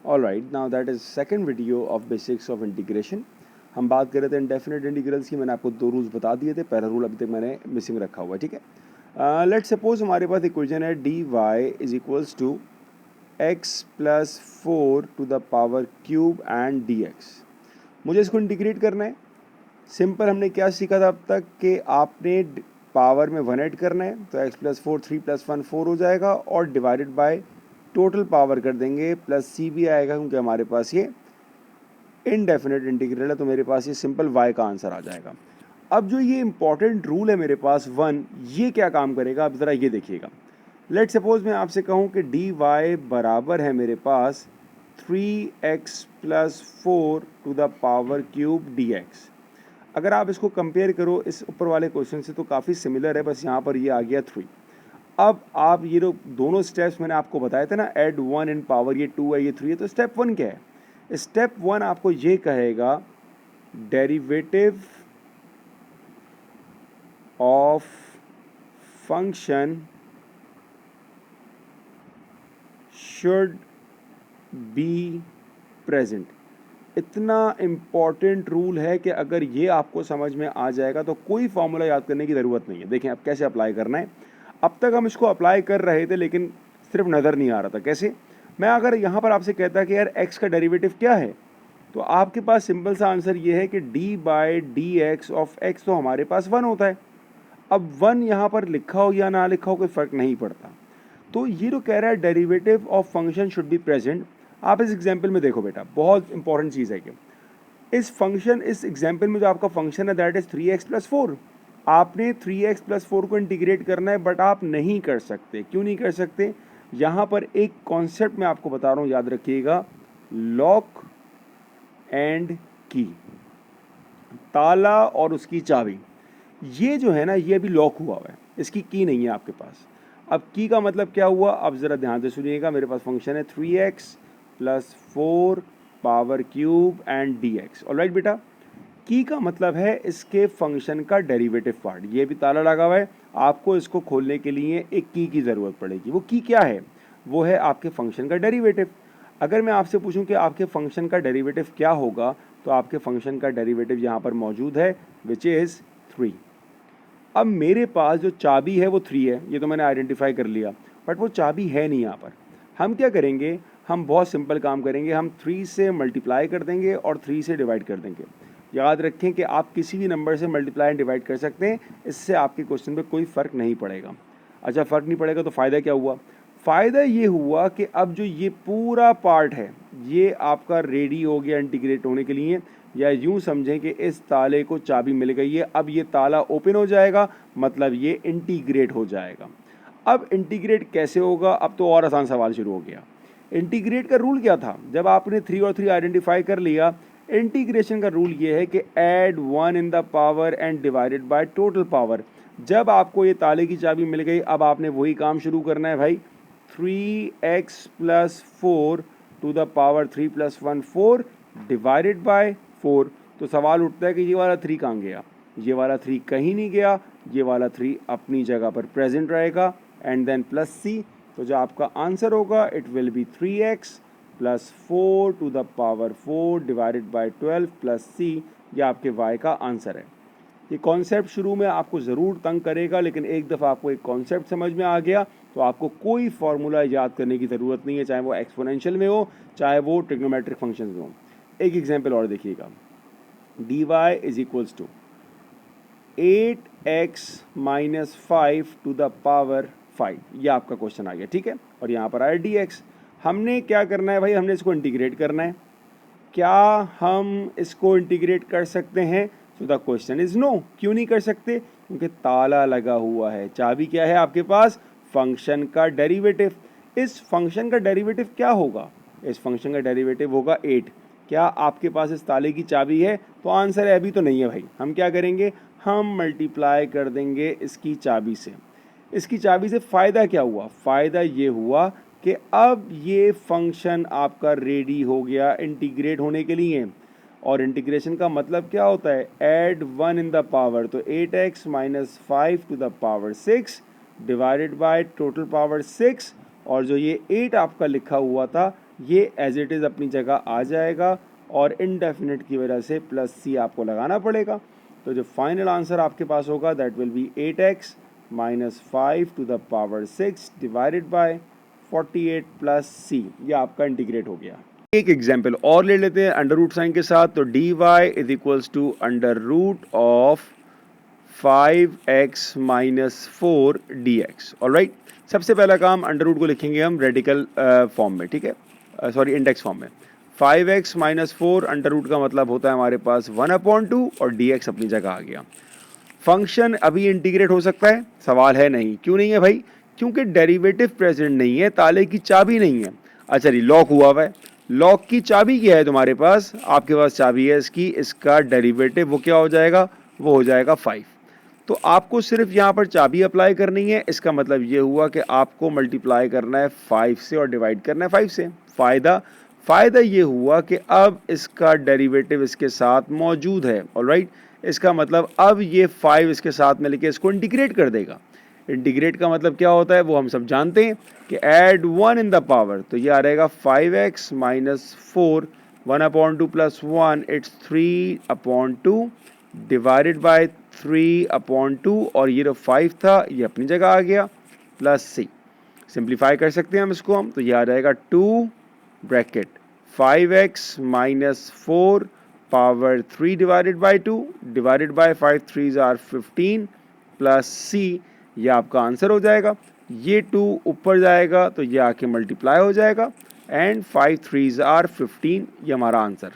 Alright, now that is second video of basics of integration. हम बात कर रहे थे इंडेफिनिट इंटीग्रल्स की। मैंने आपको दो रूल्स बता दिए थे। पहला रूल अभी तक मैंने मिसिंग रखा हुआ है, ठीक है। लेट्स सपोज हमारे पास इक्वेशन है d y is equals to x plus 4 to the power cube and d x. मुझे इसको इंटीग्रेट करना है। सिंपल, हमने क्या सीखा था अब तक कि आपने पावर में 1 ऐड करना है, तो x प्लस 4 3 प्लस 1 4 हो जाएगा, और डिवाइडेड बाय टोटल पावर कर देंगे, प्लस सी भी आएगा क्योंकि हमारे पास ये इनडेफिनेट इंटीग्रल है, तो मेरे पास ये सिंपल y का आंसर आ जाएगा। अब जो ये इंपॉर्टेंट रूल है मेरे पास 1, ये क्या काम करेगा अब ज़रा ये देखिएगा। लेट सपोज मैं आपसे कहूँ कि डी वाई बराबर है मेरे पास 3x plus 4 to the power cube d x. अगर आप इसको कंपेयर करो इस ऊपर वाले क्वेश्चन से तो काफ़ी सिमिलर है, बस यहाँ पर ये आ गया 3। अब आप ये दोनों स्टेप्स मैंने आपको बताए थे ना, ऐड 1 इन पावर, ये 2 है ये 3 है, तो स्टेप 1 क्या है? स्टेप 1 आपको ये कहेगा derivative of function should be present. इतना इम्पॉर्टेंट रूल है कि अगर ये आपको समझ में आ जाएगा तो कोई फॉर्मूला याद करने की ज़रूरत नहीं है। देखें अब कैसे अप्लाई करना है। अब तक हम इसको अप्लाई कर रहे थे लेकिन सिर्फ नज़र नहीं आ रहा था। कैसे? मैं अगर यहाँ पर आपसे कहता कि यार x का डेरिवेटिव क्या है, तो आपके पास सिंपल सा आंसर ये है कि d by D x of x, तो हमारे पास 1 होता है। अब 1 यहाँ पर लिखा हो या ना लिखा हो कोई फ़र्क नहीं पड़ता। तो ये जो कह रहा है derivative of function should be present, आप इस एग्जाम्पल में देखो बेटा, बहुत इंपॉर्टेंट चीज़ है कि इस एग्जाम्पल में जो आपका फंक्शन है दैट इज़ 3x प्लस 4। आपने 3x प्लस 4 को इंटीग्रेट करना है, बट आप नहीं कर सकते। क्यों नहीं कर सकते? यहाँ पर एक कॉन्सेप्ट मैं आपको बता रहा हूँ, याद रखिएगा, लॉक एंड की, ताला और उसकी चाबी। ये जो है ना, ये अभी लॉक हुआ है, इसकी की नहीं है आपके पास। अब की का मतलब क्या हुआ? अब ज़रा ध्यान से सुनिएगा। मेरे पास फंक्शन है 3x plus 4 power cube and d x. Alright बेटा, की का मतलब है इसके फंक्शन का डेरिवेटिव पार्ट। ये भी ताला लगा हुआ है, आपको इसको खोलने के लिए एक की ज़रूरत पड़ेगी। वो की क्या है? वो है आपके फंक्शन का डेरिवेटिव। अगर मैं आपसे पूछूं कि आपके फंक्शन का डेरिवेटिव क्या होगा, तो आपके फंक्शन का डेरिवेटिव यहाँ पर मौजूद है, विच इज़ 3। अब मेरे पास जो चाबी है वो 3 है, ये तो मैंने आइडेंटिफाई कर लिया, बट वो चाबी है नहीं यहाँ पर। हम क्या करेंगे? हम बहुत सिंपल काम करेंगे, हम 3 से मल्टीप्लाई कर देंगे और 3 से डिवाइड कर देंगे। याद रखें कि आप किसी भी नंबर से मल्टीप्लाई एंड डिवाइड कर सकते हैं, इससे आपके क्वेश्चन पे कोई फ़र्क नहीं पड़ेगा। अच्छा, फ़र्क नहीं पड़ेगा तो फ़ायदा क्या हुआ? फ़ायदा ये हुआ कि अब जो ये पूरा पार्ट है ये आपका रेडी हो गया इंटीग्रेट होने के लिए, या यूँ समझें कि इस ताले को चाबी मिल गई है। अब ये ताला ओपन हो जाएगा, मतलब ये इंटीग्रेट हो जाएगा। अब इंटीग्रेट कैसे होगा? अब तो और आसान सवाल शुरू हो गया। इंटीग्रेट का रूल क्या था? जब आपने 3 और 3 आइडेंटिफाई कर लिया, इंटीग्रेशन का रूल ये है कि add 1 in the power and divided by total power. जब आपको ये ताले की चाबी मिल गई, अब आपने वही काम शुरू करना है भाई। 3x plus 4 to the power 3 plus 1 4 divided by 4। तो सवाल उठता है कि ये वाला 3 कहाँ गया? ये वाला 3 कहीं नहीं गया, ये वाला 3 अपनी जगह पर प्रेजेंट रहेगा, एंड देन प्लस सी। तो जो आपका आंसर होगा it will be 3x plus 4 to the power 4 divided by 12 plus C. ये आपके y का आंसर है। ये कॉन्सेप्ट शुरू में आपको ज़रूर तंग करेगा, लेकिन एक दफ़ा आपको एक कॉन्सेप्ट समझ में आ गया तो आपको कोई फार्मूला याद करने की ज़रूरत नहीं है, चाहे वो एक्सपोनेंशियल में हो, चाहे वो ट्रिग्नोमेट्रिक फंक्शन में हो। एक एग्जांपल और देखिएगा, d y is equals to 8x minus 5 to the power 5। ये आपका क्वेश्चन आ गया, ठीक है। और यहाँ पर आया डी एक्स। हमने क्या करना है भाई? हमने इसको इंटीग्रेट करना है। क्या हम इसको इंटीग्रेट कर सकते हैं? तो द क्वेश्चन इज नो। क्यों नहीं कर सकते? क्योंकि ताला लगा हुआ है। चाबी क्या है आपके पास? फंक्शन का डेरिवेटिव। इस फंक्शन का डेरिवेटिव क्या होगा? इस फंक्शन का डेरिवेटिव होगा 8। क्या आपके पास इस ताले की चाबी है? तो आंसर है अभी तो नहीं है भाई। हम क्या करेंगे? हम मल्टीप्लाई कर देंगे इसकी चाबी से। इसकी चाबी से फ़ायदा क्या हुआ? फ़ायदा ये हुआ कि अब ये फंक्शन आपका रेडी हो गया इंटीग्रेट होने के लिए। और इंटीग्रेशन का मतलब क्या होता है? ऐड 1 इन द पावर, तो 8x minus 5 to the power 6 divided by total power 6, और जो ये 8 आपका लिखा हुआ था ये एज इट इज़ अपनी जगह आ जाएगा और इनडेफिनिट की वजह से प्लस सी आपको लगाना पड़ेगा। तो जो फाइनल आंसर आपके पास होगा that will be 8x minus 5 to the power 6 divided by 48 plus C. ये आपका इंटीग्रेट हो गया। एक एग्जाम्पल और ले लेते हैं अंडर रूट साइन के साथ। तो dy is equals to under root of 5x minus 4 dx। Alright, सबसे पहला काम अंडर रूट को लिखेंगे हम रेडिकल फॉर्म में, ठीक है, सॉरी इंडेक्स फॉर्म में। 5x माइनस 4 अंडर रूट का मतलब होता है हमारे पास 1/2 और dx अपनी जगह आ गया। फंक्शन अभी इंटीग्रेट हो सकता है, सवाल है नहीं। क्यों नहीं है भाई? क्योंकि डेरिवेटिव प्रेजेंट नहीं है, ताले की चाबी नहीं है। अच्छा जी, लॉक हुआ हुआ है। लॉक की चाबी क्या है तुम्हारे पास? आपके पास चाबी है इसकी, इसका डेरिवेटिव वो क्या हो जाएगा? वो हो जाएगा 5। तो आपको सिर्फ यहाँ पर चाबी अप्लाई करनी है। इसका मतलब ये हुआ कि आपको मल्टीप्लाई करना है 5 से और डिवाइड करना है 5 से। फ़ायदा ये हुआ कि अब इसका डेरिवेटिव इसके साथ मौजूद है। ऑलराइट, इसका मतलब अब ये 5 इसके साथ में लेके इसको इंटीग्रेट कर देगा। इंटीग्रेट का मतलब क्या होता है वो हम सब जानते हैं कि ऐड 1 इन द पावर। तो ये आ रहेगा 5x minus 4 1/2 plus 1 it's 3/2 divided by 3/2 और ये जो 5 था ये अपनी जगह आ गया प्लस सी। सिंप्लीफाई कर सकते हैं हम इसको हम, तो ये आ जाएगा 2 bracket 5x minus 4 power 3 divided by 2 divided by 5 3s are 15 plus C. ये आपका आंसर हो जाएगा। ये 2 ऊपर जाएगा तो ये आके मल्टीप्लाई हो जाएगा एंड 5 3s आर 15। ये हमारा आंसर।